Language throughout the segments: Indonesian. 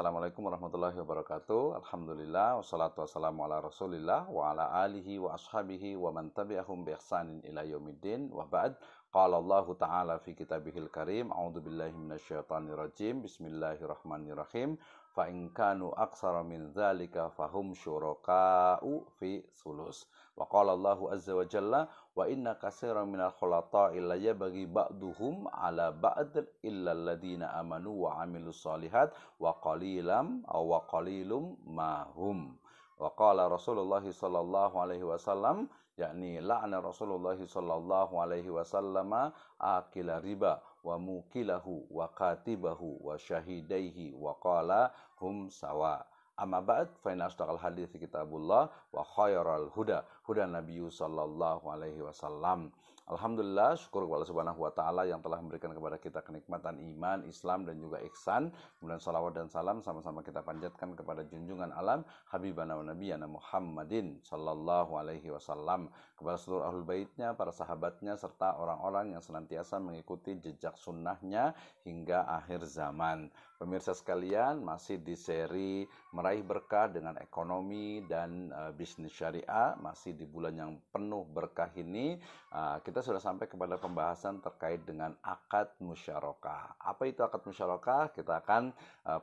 Assalamualaikum warahmatullahi wabarakatuh. Alhamdulillah, wassalatu wassalamu ala rasulillah wa ala alihi wa ashabihi wa man tabi'ahum bi ihsanin ila yaumiddin wa ba'd. Qala Allah Ta'ala fi kitabihil karim, a'udzu billahi minasyaitonir rajim. Bismillahirrahmanirrahim. Fa in kanu aksara min dzalika fahum syuraka'u fi sulus. Wa qala Allah azza wa jalla wa inna katsiran minal khulata'i la yabghi ba'duhum 'ala ba'd illa alladziina amanu wa 'amilus shalihat wa qalilum mahum. Wa qala Rasulullah sallallahu alaihi wasallam, yakni la'ana Rasulullah sallallahu alaihi wasallam akila riba wa mukilahu wa katibahu wa syahidaihi wa qala hum sawa. Amma ba'd fa inna asdaqal hadiits kitabullah wa khairal huda nabiyyu sallallahu alaihi wasallam. Alhamdulillah, syukur kepada Allah Subhanahu wa taala yang telah memberikan kepada kita kenikmatan iman, Islam dan juga ihsan. Kemudian salawat dan salam sama-sama kita panjatkan kepada junjungan alam habibana wa nabiyana Muhammadin sallallahu alaihi wasallam, kepada seluruh ahlul baitnya, para sahabatnya serta orang-orang yang senantiasa mengikuti jejak sunnahnya hingga akhir zaman. Pemirsa sekalian, masih di seri meraih berkah dengan ekonomi dan bisnis syariah, masih di bulan yang penuh berkah ini, kita sudah sampai kepada pembahasan terkait dengan akad musyarakah. Apa itu akad musyarakah? Kita akan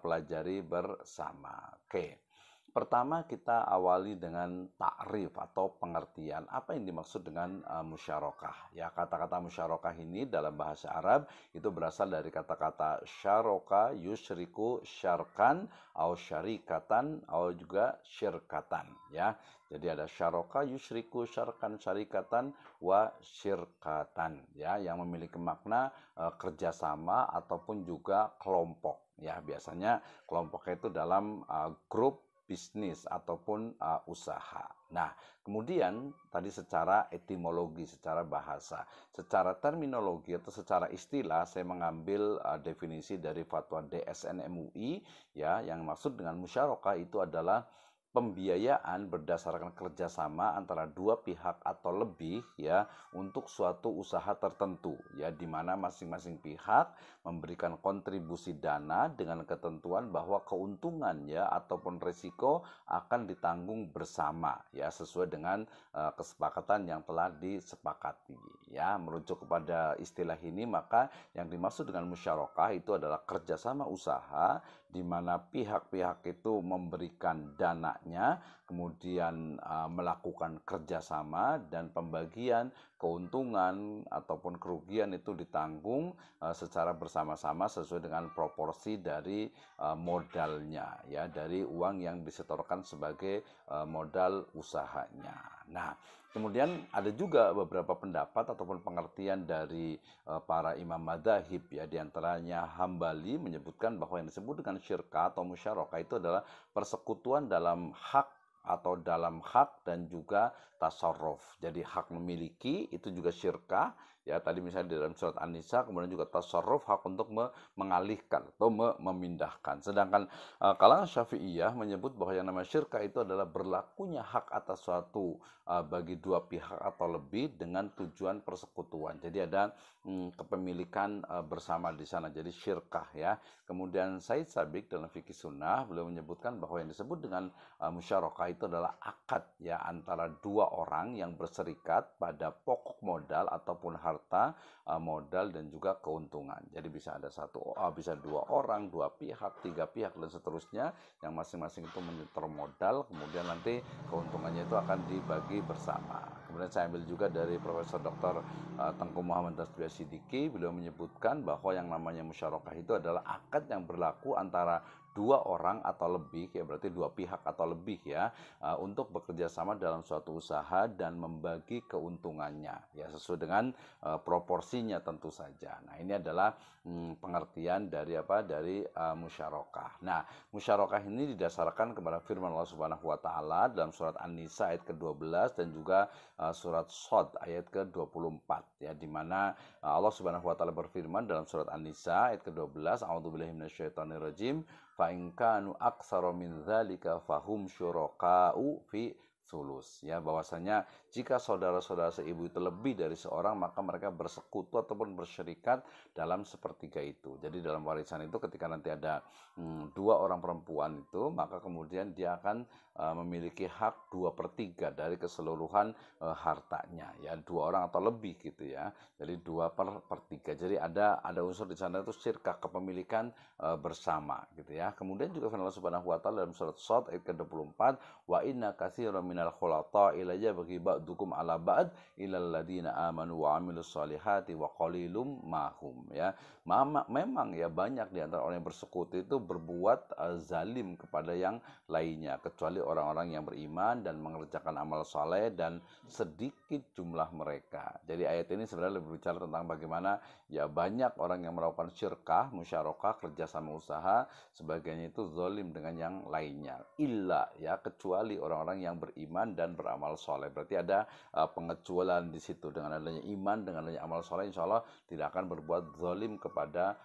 pelajari bersama. Oke. Pertama kita awali dengan takrif atau pengertian. Apa yang dimaksud dengan musyarakah? Ya, kata-kata musyarakah ini dalam bahasa Arab itu berasal dari kata-kata syaraka yusyriku syarkan atau syarikatan atau juga syirkatan, ya. Jadi ada syaraka yusyriku syarkan syarikatan wa syirkatan, ya, yang memiliki makna kerjasama ataupun juga kelompok. Ya, biasanya kelompoknya itu dalam grup bisnis ataupun usaha. Nah, kemudian tadi secara etimologi, secara bahasa, secara terminologi atau secara istilah saya mengambil definisi dari fatwa DSN MUI, ya, yang maksud dengan musyarakah itu adalah pembiayaan berdasarkan kerjasama antara dua pihak atau lebih, ya, untuk suatu usaha tertentu, ya, di mana masing-masing pihak memberikan kontribusi dana dengan ketentuan bahwa keuntungannya ataupun risiko akan ditanggung bersama, ya, sesuai dengan kesepakatan yang telah disepakati, ya. Merujuk kepada istilah ini, maka yang dimaksud dengan musyarakah itu adalah kerjasama usaha di mana pihak-pihak itu memberikan dananya, kemudian melakukan kerjasama dan pembagian keuntungan ataupun kerugian itu ditanggung secara bersama-sama sesuai dengan proporsi dari modalnya, ya, dari uang yang disetorkan sebagai modal usahanya. Nah, kemudian ada juga beberapa pendapat ataupun pengertian dari para imam madzhab, ya, diantaranya Hambali menyebutkan bahwa yang disebut dengan syirkah atau musyarakah itu adalah persekutuan dalam hak atau dalam hak dan juga tasarruf. Jadi hak memiliki itu juga syirkah, ya, tadi misalnya di dalam surat An-Nisa, kemudian juga tasarruf, hak untuk mengalihkan atau memindahkan. Sedangkan kalangan Syafi'iyah menyebut bahwa yang namanya syirkah itu adalah berlakunya hak atas suatu bagi dua pihak atau lebih dengan tujuan persekutuan. Jadi ada kepemilikan bersama di sana. Jadi syirkah, ya. Kemudian Said Sabiq dalam fikih sunnah beliau menyebutkan bahwa yang disebut dengan musyarakah itu adalah akad, ya, antara dua orang yang berserikat pada pokok modal ataupun harta modal dan juga keuntungan. Jadi bisa ada bisa dua orang, dua pihak, tiga pihak dan seterusnya yang masing-masing itu menyetor modal, kemudian nanti keuntungannya itu akan dibagi bersama. Kemudian saya ambil juga dari Profesor Dr. Tengku Muhammad Tasbih Siddiqi, beliau menyebutkan bahwa yang namanya musyarakah itu adalah akad yang berlaku antara dua orang atau lebih, ya, berarti dua pihak atau lebih, ya, untuk bekerja sama dalam suatu usaha dan membagi keuntungannya, ya, sesuai dengan proporsinya tentu saja. Nah, ini adalah pengertian dari musyarakah. Nah, musyarakah ini didasarkan kepada firman Allah Subhanahu wa taala dalam surat An-Nisa ayat ke-12 dan juga surat Shad ayat ke-24, ya, di mana Allah Subhanahu wa taala berfirman dalam surat An-Nisa ayat ke-12, a'udzubillahi minasyaitonirrajim, fa in kanu aktsara min dzalika fahum syuraka'u fi sulus, ya, bahwasanya jika saudara-saudara seibu itu lebih dari seorang, maka mereka bersekutu ataupun bersyirikat dalam sepertiga itu. Jadi dalam warisan itu ketika nanti ada dua orang perempuan itu, maka kemudian dia akan memiliki hak 2/3 dari keseluruhan hartanya, ya, dua orang atau lebih gitu ya. Jadi 2/3. Jadi ada unsur di sana itu syirkah, kepemilikan bersama gitu ya. Kemudian juga firman Allah Subhanahu wa taala dalam surat Shad ayat ke-24, wa inna katsiran minal khulata ilayya bagi ba'dukum ala ba'd ilal ladina amanu wa amilus solihati wa qalilum mahum, ya. Memang ya banyak di antara orang yang bersekutu itu berbuat zalim kepada yang lainnya, kecuali orang-orang yang beriman dan mengerjakan amal soleh, dan sedikit jumlah mereka. Jadi ayat ini sebenarnya lebih bicara tentang bagaimana ya banyak orang yang melakukan syirkah, musyarakah, kerjasama usaha, sebagainya itu zalim dengan yang lainnya. Illa, ya, kecuali orang-orang yang beriman dan beramal soleh. Berarti ada pengecualian di situ. Dengan adanya iman, dengan adanya amal soleh, insya Allah tidak akan berbuat zalim kepada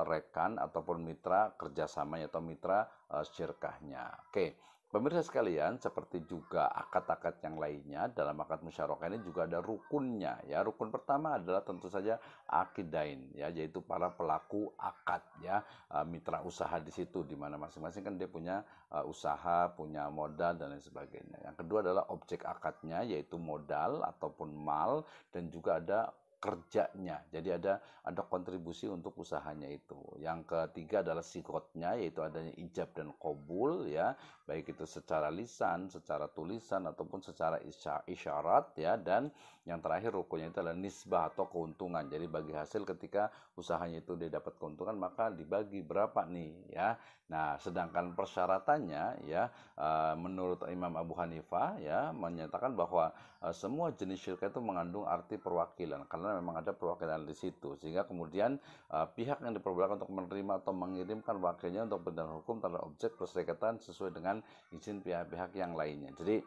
rekan ataupun mitra kerjasamanya atau mitra syirkahnya. Oke. Pemirsa sekalian, seperti juga akad-akad yang lainnya, dalam akad musyarakah ini juga ada rukunnya, ya. Rukun pertama adalah tentu saja akidain, ya, yaitu para pelaku akad, ya, mitra usaha di situ, di mana masing-masing kan dia punya usaha, punya modal dan lain sebagainya. Yang kedua adalah objek akadnya, yaitu modal ataupun mal, dan juga ada kerjanya. Jadi ada kontribusi untuk usahanya itu. Yang ketiga adalah sikotnya, yaitu adanya ijab dan qabul, ya, baik itu secara lisan, secara tulisan ataupun secara isyarat, ya. Dan yang terakhir rukunnya itu adalah nisbah atau keuntungan. Jadi bagi hasil ketika usahanya itu dia dapat keuntungan, maka dibagi berapa nih, ya. Nah, sedangkan persyaratannya, ya, menurut Imam Abu Hanifah, ya, menyatakan bahwa semua jenis syirk itu mengandung arti perwakilan, karena memang ada perwakilan di situ, sehingga kemudian pihak yang diperbolehkan untuk menerima atau mengirimkan wakilnya untuk bertindak hukum terhadap objek perserikatan sesuai dengan izin pihak-pihak yang lainnya. Jadi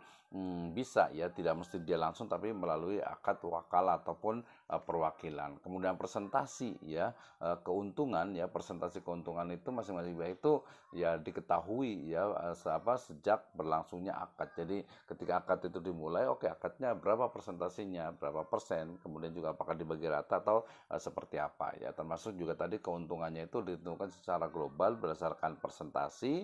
bisa, ya, tidak mesti dia langsung, tapi melalui akad wakalah ataupun perwakilan. Kemudian presentasi, ya, keuntungan, ya, presentasi keuntungan itu masing-masing pihak itu ya diketahui, ya, sejak berlangsungnya akad. Jadi ketika akad itu dimulai, oke, akadnya berapa persentasinya, berapa persen, kemudian juga apakah dibagi rata atau seperti apa, ya. Termasuk juga tadi keuntungannya itu ditentukan secara global berdasarkan persentasi,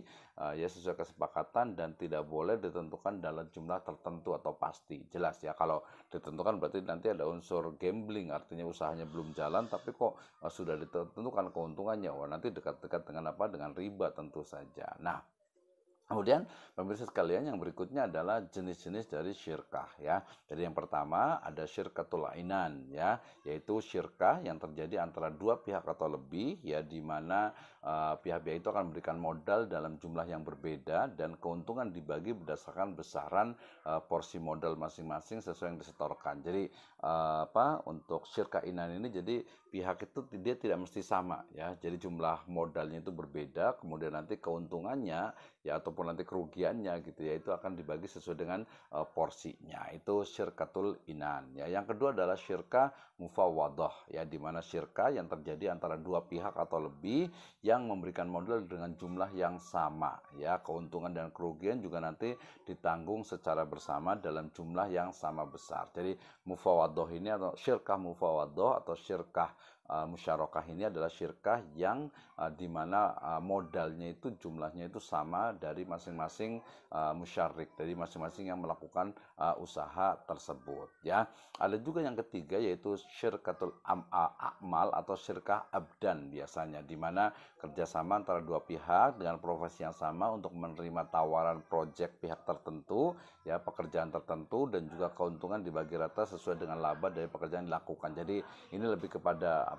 ya, sesuai kesepakatan, dan tidak boleh ditentukan dalam jumlah tertentu atau pasti. Jelas, ya, kalau ditentukan berarti nanti ada unsur gambling, artinya usahanya belum jalan tapi kok sudah ditentukan keuntungannya. Wah, nanti dekat-dekat dengan apa? Dengan riba tentu saja. Nah, kemudian pemirsa sekalian, yang berikutnya adalah jenis-jenis dari syirkah, ya. Jadi yang pertama ada syirkatul ainan, ya, yaitu syirkah yang terjadi antara dua pihak atau lebih, ya, di mana pihak-pihak itu akan memberikan modal dalam jumlah yang berbeda dan keuntungan dibagi berdasarkan besaran porsi modal masing-masing sesuai yang disetorkan. Jadi untuk syirkah ainan ini, jadi pihak itu dia tidak mesti sama, ya. Jadi jumlah modalnya itu berbeda, kemudian nanti keuntungannya, ya, ataupun nanti kerugiannya gitu, ya, itu akan dibagi sesuai dengan porsinya. Itu syirkatul inan, ya. Yang kedua adalah syirkah mufawadah, ya, di mana syirkah yang terjadi antara dua pihak atau lebih yang memberikan modal dengan jumlah yang sama, ya. Keuntungan dan kerugian juga nanti ditanggung secara bersama dalam jumlah yang sama besar. Jadi mufawadah ini atau syirkah mufawadah atau syirkah musyarakah ini adalah syirkah yang di mana modalnya itu jumlahnya itu sama dari masing-masing musyarik, dari masing-masing yang melakukan usaha tersebut, ya. Ada juga yang ketiga, yaitu syirkatul a'mal atau syirkah abdan biasanya, di mana kerjasama antara dua pihak dengan profesi yang sama untuk menerima tawaran proyek pihak tertentu, ya, pekerjaan tertentu, dan juga keuntungan dibagi rata sesuai dengan laba dari pekerjaan yang dilakukan. Jadi ini lebih kepada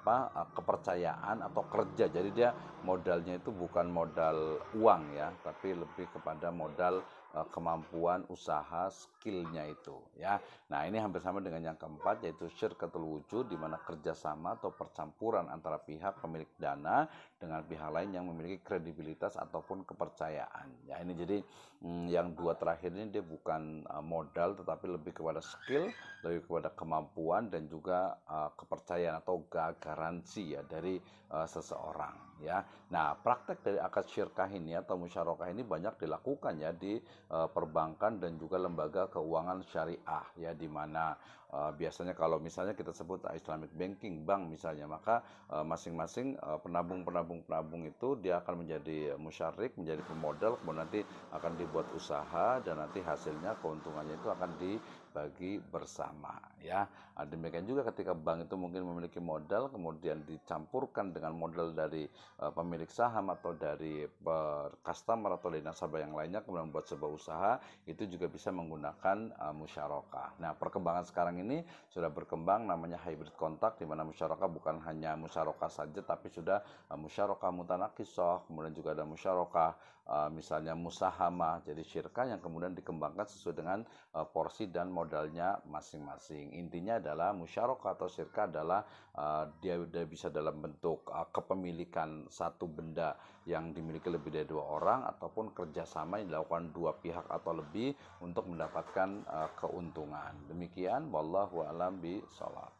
kepercayaan atau kerja. Jadi dia modalnya itu bukan modal uang, ya, tapi lebih kepada modal kemampuan usaha, skillnya itu, ya. Nah, ini hampir sama dengan yang keempat, yaitu syirkatul wujud, di mana kerjasama atau percampuran antara pihak pemilik dana dengan pihak lain yang memiliki kredibilitas ataupun kepercayaan, ya. Ini jadi yang dua terakhir ini dia bukan modal, tetapi lebih kepada skill, lebih kepada kemampuan dan juga kepercayaan atau garansi, ya, dari seseorang, ya. Nah, praktek dari akad syirkah ini atau musyarakah ini banyak dilakukan ya di perbankan dan juga lembaga keuangan syariah ya, di mana biasanya kalau misalnya kita sebut Islamic banking bank misalnya, maka masing-masing penabung itu dia akan menjadi musyarik, menjadi pemodal, kemudian nanti akan dibuat usaha dan nanti hasilnya keuntungannya itu akan dibagi bersama ya. Demikian juga ketika bank itu mungkin memiliki modal kemudian dicampurkan dengan modal dari pemilik saham atau dari customer atau dari nasabah yang lainnya kemudian membuat sebuah usaha, itu juga bisa menggunakan musyarakah. Nah, perkembangan sekarang ini sudah berkembang namanya hybrid kontak, di mana musyarakah bukan hanya musyarakah saja tapi sudah musyarakah mutanakisah, kemudian juga ada musyarakah misalnya musahamah, jadi syirkah yang kemudian dikembangkan sesuai dengan porsi dan modalnya masing-masing. Intinya adalah musyarakah atau syirkah adalah dia bisa dalam bentuk kepemilikan satu benda yang dimiliki lebih dari dua orang, ataupun kerjasama yang dilakukan dua pihak atau lebih untuk mendapatkan keuntungan. Demikian, wallahu a'lam bishawab.